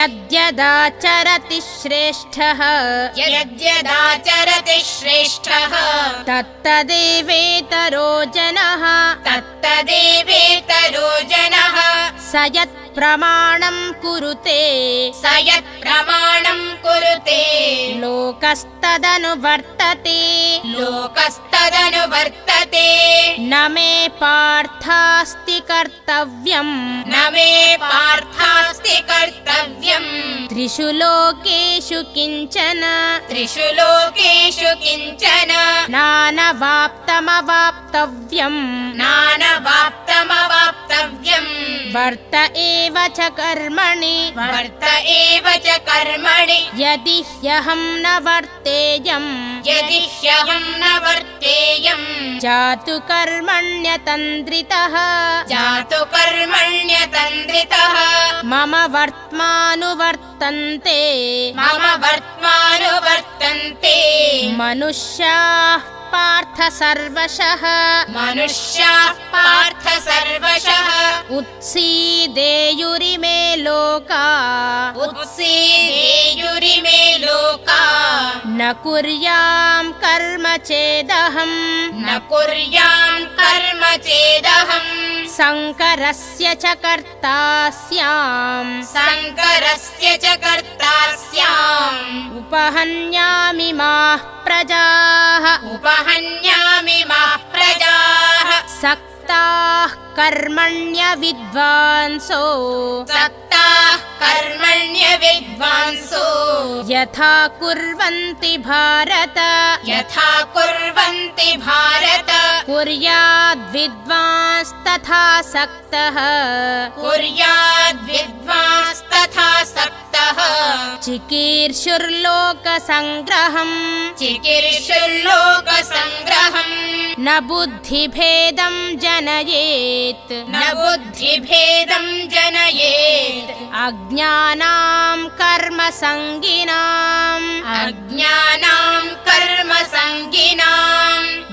यद्यदाचरति श्रेष्ठः तत्तदेवेतरो जनः स यत्प्रमाणं कुरुते लोकस्तदनुवर्तते न मे पार्थास्ति कर्तव्यम् त्रिषु लोकेषु किंचन नानवाप्तमवाप्तव्यम् वर्त एव च कर्मणि यदि ह्यहं न वर्तेयम् जातु कर्मण्यतन्द्रितः मम वर्त्मानुवर्तन्ते मनुष्याः पार्थ सर्वशः उत्सीदेयुरिमे लोका न कुर्यां कर्म चेदहम् संकरस्य च कर्ता स्याम् उपहन्यामि माः प्रजाः सक्ताः कर्मण्य विद्वांसो यथा कुर्वन्ति भारत कुर्याद्विद्वांस्तथा सक्तः चिकीर्षुर्लोकसंग्रहम् न बुद्धिभेदं जनयेत् अज्ञानां कर्मसंगिनां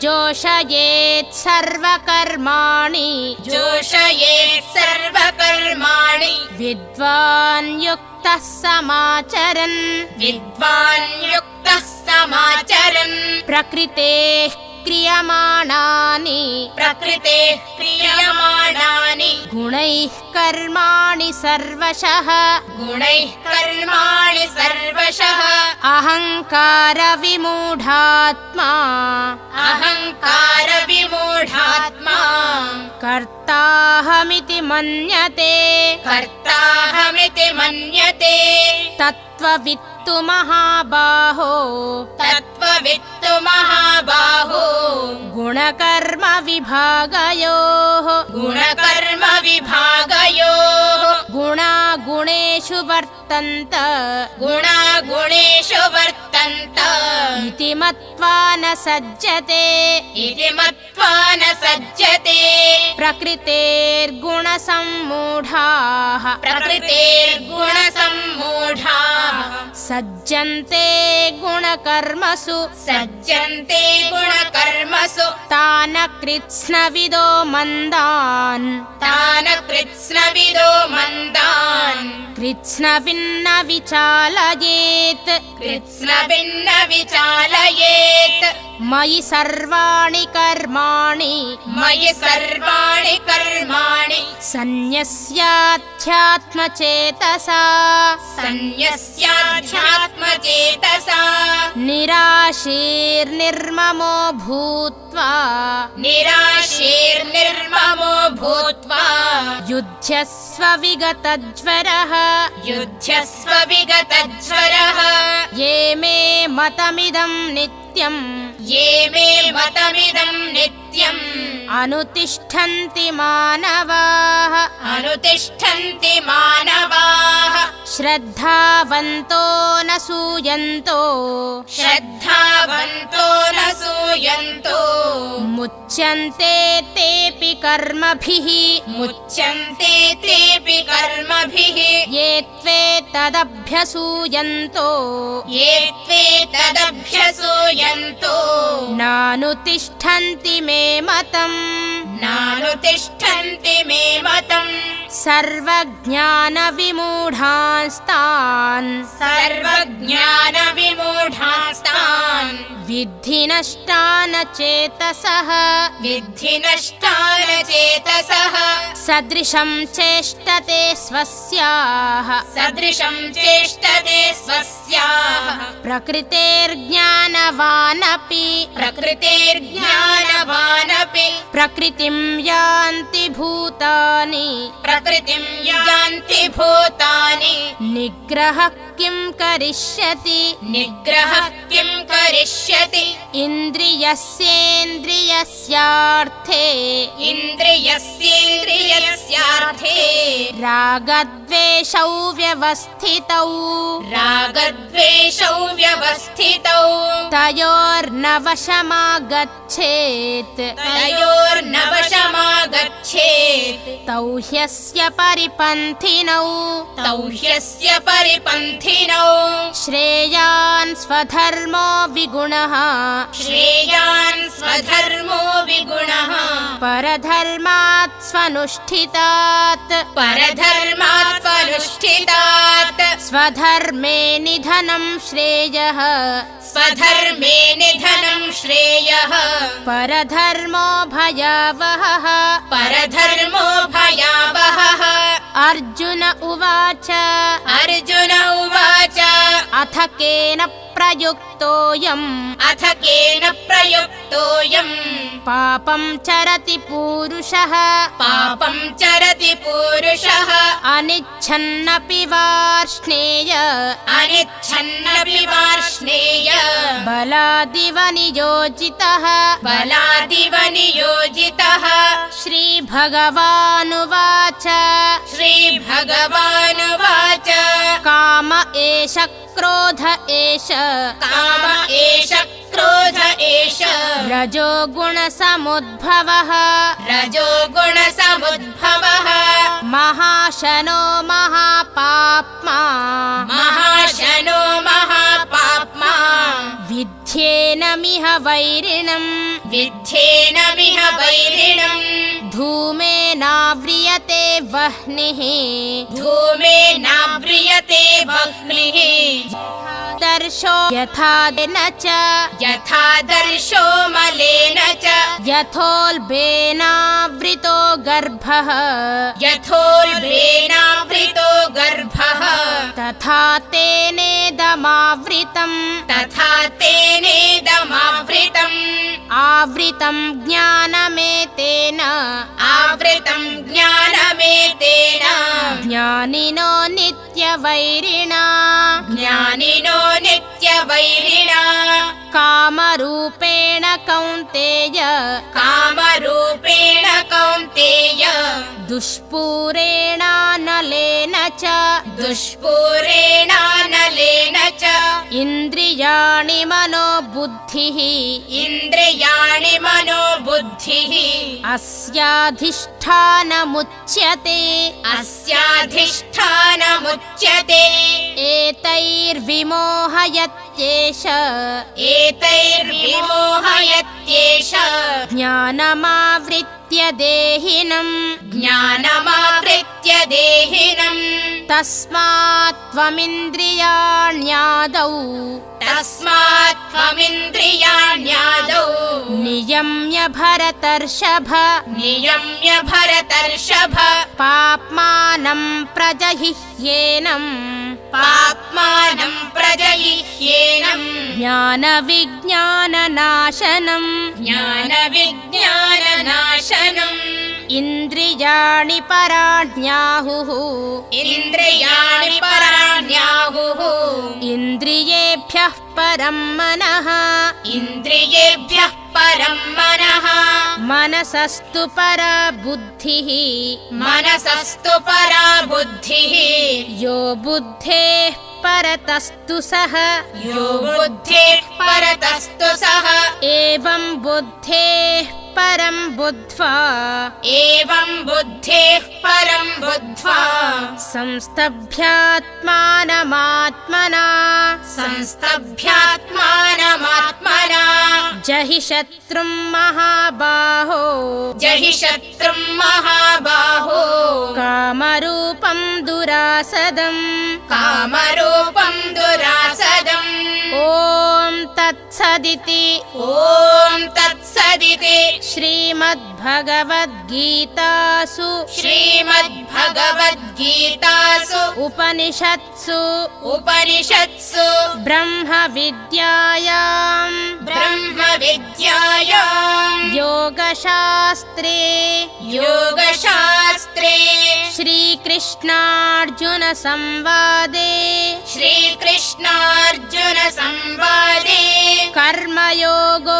जोषयेत् सर्वकर्माणि विद्वान् युक्तः समाचरन् प्रकृतेः क्रियमाणानि गुणैः कर्माणि सर्वशः अहंकार विमूढात्मा कर्ताहमिति मन्यते तत्त्ववित्तु महाबाहो गुणकर्म विभागयोः गुणा गुणेषु वर्तन्त इति मत्वा न सज्जते प्रकृतेर्गुणसम्मूढाः सज्जन्ते गुणकर्मसु तान कृत्स्नविदो मंदान् कृत्स्नभिन्न विचालयेत् मयि सर्वाणि कर्माणि सन्न्यस्याध्यात्मचेतसा निराशीर्निर्ममो भूत्वा युध्यस्व विगतज्वरः ये मे मतमिदं नित्यम् अनुतिष्ठन्ति मानवाः श्रद्धावन्तो न सूयन्तो मुच्यन्ते तेऽपि कर्मभिः ये त्वेत् तदभ्यसूयन्तो नानुतिष्ठन्ति मे मतम् सर्वज्ञानविमूढांस्तान् विद्धि नष्टान चेतसः सदृशं चेष्टते स्वस्याः प्रकृतेर्ज्ञानवानपि प्रकृतिं यान्ति भूतानि निग्रहः किं करिष्यति इन्द्रियस्येन्द्रियस्यार्थे रागद्वेषौ व्यवस्थितौ तयोर्नवशमागच्छेत् तौ ह्यस्य परिपन्थिनौ श्रेयान् स्वधर्मो विगुणः परधर्मात् स्वनुष्ठितात् स्वधर्मे निधनं श्रेयः परधर्मो भयावहः अर्जुन उवाच अथ केन प्रयुक्तोऽयम् पापं चरति पूरुषः अनिच्छन्नपि वार्ष्णेय बलादिव नियोजितः श्रीभगवानुवाच काम एष क्रोध एष रजोगुणसमुद्भवः महाशनो महापाप्मा विध्येनमिह वैरिणम् धूमेनाव्रियते वह्निः दर्शो यथा दर्शो मलेन च यथोल्बेनावृतो गर्भः तथा तेनेदमावृतम् आवृतं ज्ञानमेतेन ज्ञानिनो नित्यवैरिणा कामरूपेण कौन्तेय दुष्पूरेणानलेन च इन्द्रियाणि मनोबुद्धिः अस्याधिष्ठानमुच्यते एतैर्विमोहयत्येष ज्ञानमावृत्य देहिनम् तस्मात् त्वमिन्द्रियाण्यादौ नियम्य भरतर्षभ पाप्मानं प्रजहिह्येनं ज्ञानविज्ञाननाशनम् इन्द्रियाणि पराण्याहुः इन्द्रियेभ्यः परं मनः मनसस्तु परा बुद्धिः यो बुद्धेः परतस्तु सः एवं बुद्धेः परं बुद्ध्वा संस्तभ्यात्मानमात्मना जहि शत्रुं महाबाहो कामरूपं दुरासदम् ॐ तत्सदिति श्रीमद्भगवद्गीतासु उपनिषत्सु ब्रह्मविद्यायां योगशास्त्रे श्रीकृष्णार्जुन संवादे कर्मयोगो